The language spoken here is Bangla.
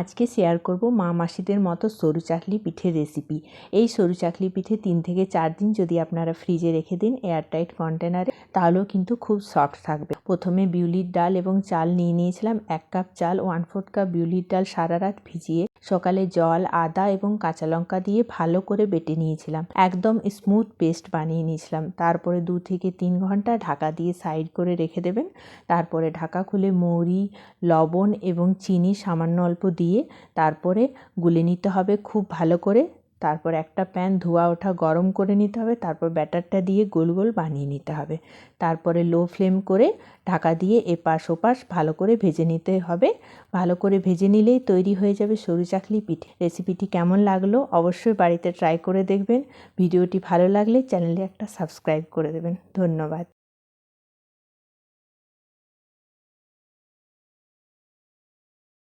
আজকে শেয়ার করব মা মাসিদের মতো সরু চাকলি পিঠের রেসিপি। এই সরু চাকলি পিঠে 3 থেকে 4 দিন যদি আপনারা ফ্রিজে রেখে দিন এয়ারটাইট কন্টেনারে, তাহলেও কিন্তু খুব সফট থাকবে। প্রথমে বিউলির ডাল এবং চাল নিয়ে নিয়েছিলাম। 1 কাপ চাল, 1/4 কাপ বিউলির ডাল সারা রাত ভিজিয়ে সকালে জল, আদা এবং কাঁচা লঙ্কা দিয়ে ভালো করে বেটে নিয়েছিলাম। একদম স্মুথ পেস্ট বানিয়ে নিয়েছিলাম। তারপরে 2 থেকে 3 ঘন্টা ঢাকা দিয়ে সাইড করে রেখে দেবেন। তারপরে ঢাকা খুলে মৌরি, লবণ এবং চিনি সামান্য অল্প দিয়ে তারপরে গুলে নিতে হবে খুব ভালো করে। তারপর একটা প্যান ধোয়া ওঠা গরম করে নিতে হবে। তারপর ব্যাটারটা দিয়ে গোল গোল বানিয়ে নিতে হবে। তারপরে লো ফ্লেম করে ঢাকা দিয়ে এপাশ ওপাশ ভালো করে ভেজে নিতে হবে। ভালো করে ভেজে নিলেই তৈরি হয়ে যাবে সরু চাকলি পিঠে। রেসিপিটি কেমন লাগলো অবশ্যই বাড়িতে ট্রাই করে দেখবেন। ভিডিওটি ভালো লাগলে চ্যানেলে একটা সাবস্ক্রাইব করে দেবেন। ধন্যবাদ।